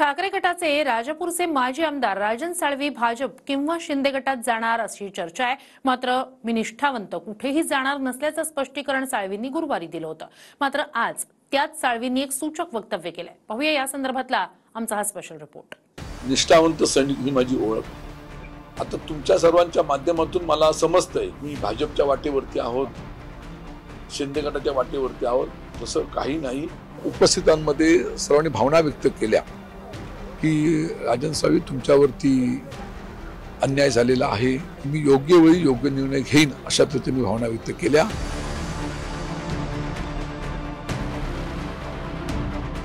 ठाकरे गटाचे राजापूरचे माजी आमदार राजन साळवी भाजप किंवा शिंदे गटात जाणार अशी चर्चा आहे। मात्र मी निष्ठावंत कुठेही जाणार नसल्याचं स्पष्टीकरण साळवींनी गुरुवारी दिलं होतं। मात्र आज त्याच साळवींनी एक सूचक वक्तव्य केलंय। पाहूया या संदर्भातला आमचा हा स्पेशल रिपोर्ट। निष्ठावंत सैनिक ही माझी ओळख। आता तुमच्या सर्वांच्या माध्यमातून मला समजतंय मी भाजपच्या वाटेवरती आहोत, शिंदे गटाच्या वाटेवरती आहोत, तसं काही नाही। उपस्थितांमध्ये सर्वांनी भावना व्यक्त केल्या की राजन साळवी तुमच्यावरती अन्याय झालेला आहे, मी योग्य वेळी योग्य निर्णय घेईन अशा पद्धतीने भावना व्यक्त केल्या।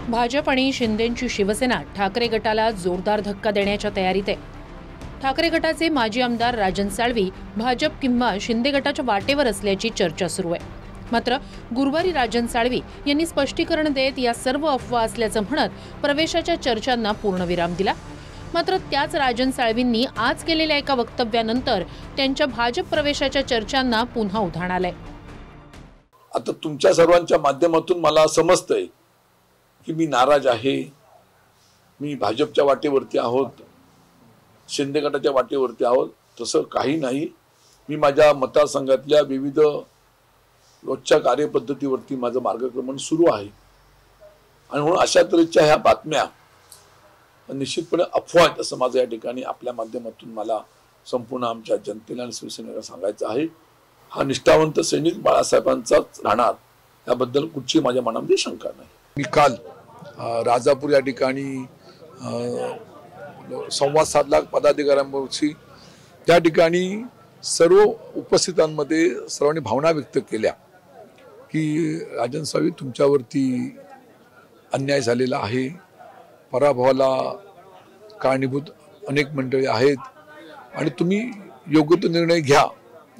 भाजप आणि शिंदेंची शिवसेना ठाकरे गटाला जोरदार धक्का देण्याच्या तयारीत आहे। ठाकरे गटाचे माजी आमदार राजन साळवी भाजप किंवा शिंदे गटाच्या वाटेवर असल्याची चर्चा सुरू आहे। मात्र गुरुवारी राजन साळवी यांनी स्पष्टीकरण देत या सर्व अफवा असल्याचं म्हणत प्रवेशाच्या चर्चांना पूर्णविराम दिला। मात्र त्याच राजन साळवींनी आज केलेल्या एका वक्तव्यानंतर त्यांच्या भाजप प्रवेशाच्या चर्चांना पुन्हा उधाण आलंय। आता तुमच्या सर्वांच्या माध्यमातून मला समजतंय की मी नाराज आहे, मी भाजपच्या वाटेवरती आहोत, शिंदे गटाच्या वाटेवरती आहोत, तसं काही नाही। मी माझ्या मतदारसंघातल्या विविध रोजच्या कार्यपद्धतीवरती माझं मार्गक्रमण सुरू आहे आणि म्हणून अशा तऱ्हेच्या ह्या बातम्या निश्चितपणे अफवा आहेत असं माझं या ठिकाणी आपल्या माध्यमातून मला संपूर्ण आमच्या जनतेला आणि शिवसेनेला सांगायचं आहे। हा निष्ठावंत सैनिक बाळासाहेबांचाच राहणार याबद्दल कुठची माझ्या मनामध्ये शंका नाही। मी काल राजापूर या ठिकाणी संवाद साधला पदाधिकाऱ्यांशी। त्या ठिकाणी सर्व उपस्थितांमध्ये सर्वांनी भावना व्यक्त केल्या की राजन साळवी तुमच्यावरती अन्याय झालेला आहे, पराभवाला कारणीभूत अनेक मंडळी आहेत आणि तुम्ही योग्य तो निर्णय घ्या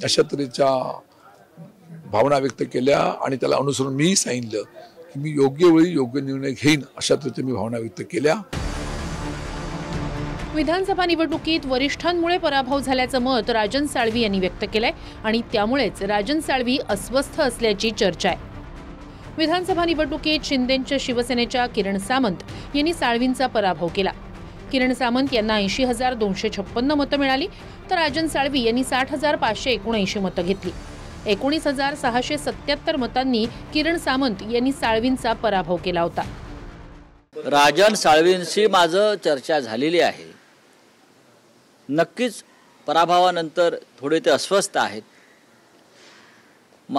अशा तऱ्हेच्या भावना व्यक्त केल्या आणि त्याला अनुसरून मीही सांगितलं की मी योग्य वेळी योग्य निर्णय घेईन अशा तऱ्हेच्या मी भावना व्यक्त केल्या। विधानसभा निवडणुकीत वरिष्ठांमुळे पराभव झाल्याचं मत राजन साळवी यांनी व्यक्त केलंय आणि त्यामुळेच राजन साळवी अस्वस्थ असल्याची चर्चा आहे। विधानसभा निवडणुकीत शिंदेंच्या शिवसेनेच्या किरण सामंत यांनी साळवींचा पराभव केला। किरण सामंत यांना 80,256 मतं मिळाली तर राजन साळवी यांनी 60,579 मतं घेतली। 19,677 मतांनी किरण सामंत यांनी साळवींचा पराभव केला होता। राजन साळवींशी माझं चर्चा झालेली आहे। नक्कीच पराभवानंतर थोडे ते अस्वस्थ आहेत।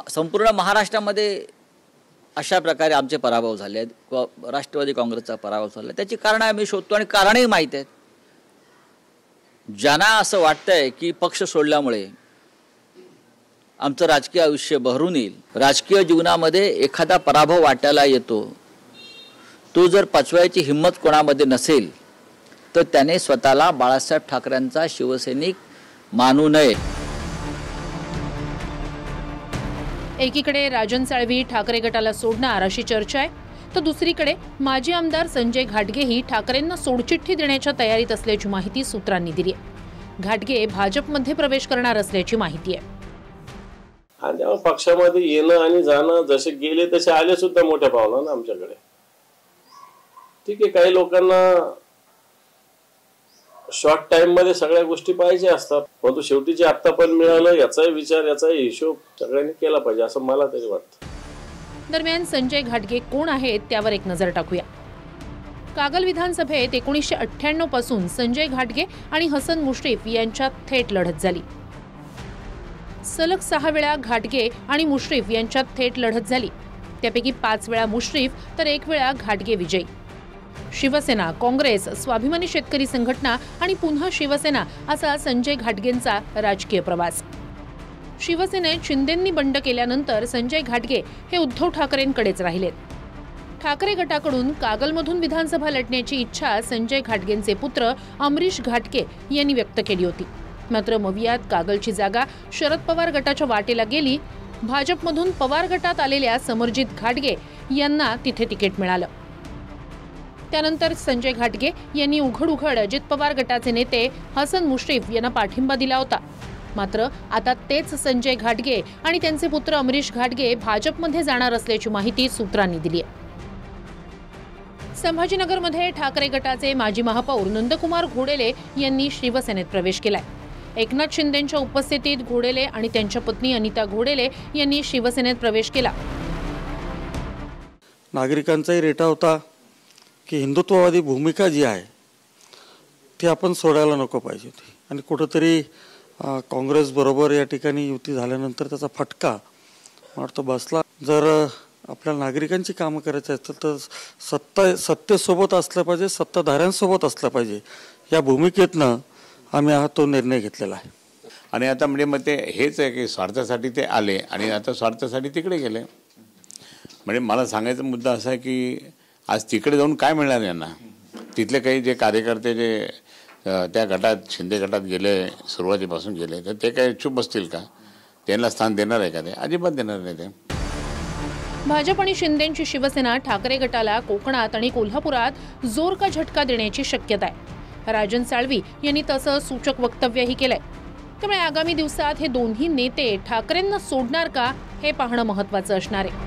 संपूर्ण महाराष्ट्रामध्ये अशा प्रकारे आमचे पराभव झाले आहेत, राष्ट्रवादी काँग्रेसचा पराभव झाला, त्याची कारणं आम्ही शोधतो आणि कारणंही माहीत आहेत। ज्यांना असं वाटतंय की पक्ष सोडल्यामुळे आमचं राजकीय आयुष्य बहरून येईल, राजकीय जीवनामध्ये एखादा पराभव वाटायला येतो, तो जर पचवायची हिंमत कोणामध्ये नसेल तर त्याने स्वतःला बाळासाहेब ठाकरेंचा शिवसैनिक मानू नये। एकीकडे राजन साळवी ठाकरे गटाला सोडणार अशी चर्चा आहे, तर दुसरीकडे माजी आमदार संजय घाटगेही ठाकरेंना सोडचिठ्ठी देण्याच्या तयारीत असल्याची माहिती सूत्रांनी दिली आहे। घाटगे भाजपमध्ये प्रवेश करणार असल्याची माहिती आहे। आणि पक्षामध्ये येणं आणि जाणं, जसे गेले तसे आले सुद्धा मोठ्या पावला ना आमच्याकडे। ठीक आहे, काही लोकांना शॉर्ट टाइम मध्ये सगळ्या गोष्टी पाहिजे असतात, परंतु शेवटी जे आता पण मिळालं याचाही विचार, याचाही हिशोब सगळ्यांनी केला पाहिजे असं मला तरी वाटतं। दरम्यान संजय घाटगे कोण आहेत त्यावर एक नजर टाकूया। कागल विधानसभेत 1998 पासून संजय घाटगे आणि हसन मुश्रीफ यांच्यात थेट लढत झाली। सलग 6 वेळा घाटगे आणि मुश्रीफ यांच्यात थेट लढत झाली, त्यापैकी 5 वेळा मुश्रीफ तर 1 वेळा घाटगे विजयी। शिवसेना, काँग्रेस, स्वाभिमानी शेतकरी संघटना आणि पुन्हा शिवसेना असा संजय घाटगेंचा राजकीय प्रवास। शिवसेनेत शिंदेंनी बंड केल्यानंतर संजय घाटगे हे उद्धव ठाकरेंकडेच राहिलेत। ठाकरे गटाकडून कागलमधून विधानसभा लढण्याची इच्छा संजय घाटगेंचे पुत्र अमरीश घाटगे यांनी व्यक्त केली होती। मात्र मवियात कागलची जागा शरद पवार गटाच्या वाटेला गेली। भाजपमधून पवार गटात आलेल्या समरजित घाटगे यांना तिथे तिकीट मिळालं। त्यानंतर संजय घाटगे यांनी उघड अजित पवार गटाचे नेते हसन मुश्रीफ यांना पाठिंबा दिला होता। मात्र आता तेच संजय घाटगे आणि त्यांचे पुत्र अमरीश घाटगे भाजपमध्ये जाणार असल्याची माहिती सूत्रांनी दिली आहे। संभाजीनगरमध्ये ठाकरे गटाचे माजी महापौर नंदकुमार घोडेले यांनी शिवसेनेत प्रवेश केलाय. एकनाथ शिंदेंच्या उपस्थितीत घोडेले आणि त्यांच्या पत्नी अनिता घोडेले यांनी शिवसेनेत प्रवेश केला. नागरिकांचाही रेटा होता की हिंदुत्ववादी भूमिका जी आहे ती आपण सोडायला नको पाहिजे होती आणि कुठंतरी काँग्रेस बरोबर या ठिकाणी युती झाल्यानंतर त्याचा फटका वाटतो बसला. जर आपल्याला नागरिकांची कामं करायची असतील तर सत्तेसोबत असलं पाहिजे, सत्ताधाऱ्यांसोबत असलं पाहिजे, या भूमिकेतनं आम्ही हा तो निर्णय घेतलेला आहे. आणि आता म्हणजे मग ते हेच आहे की स्वार्थासाठी ते आले आणि आता स्वार्थासाठी तिकडे गेले. म्हणजे मला सांगायचा मुद्दा असा आहे की आज तिकडे जाऊन काय मिळणार यांना. तिथले काही जे कार्यकर्ते जे त्या गटात शिंदे गटात गेले, सुरुवातीपासून गेले, तर ते काय चूप बसतील का? त्यांना स्थान देणार आहे का? ते अजिबात देणार नाही. ते भाजप आणि शिंदेंची शिवसेना ठाकरे गटाला कोकणात आणि कोल्हापुरात जोर का झटका देण्याची शक्यता आहे. राजन साळवी यांनी तसं सूचक वक्तव्यही केलंय. त्यामुळे आगामी दिवसात हे दोन्ही नेते ठाकरेंना सोडणार का हे पाहणं महत्त्वाचं असणार आहे.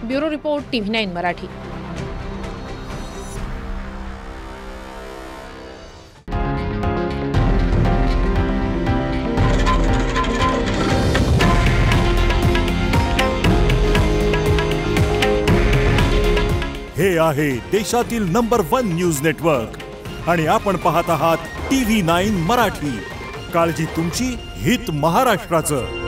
Bureau report TV9 Marathi. हे आहे देशातील नंबर 1 न्यूज नेटवर्क आणि आपण पाहत आहात TV9 मराठी. काळजी तुमची, हित महाराष्ट्राचं.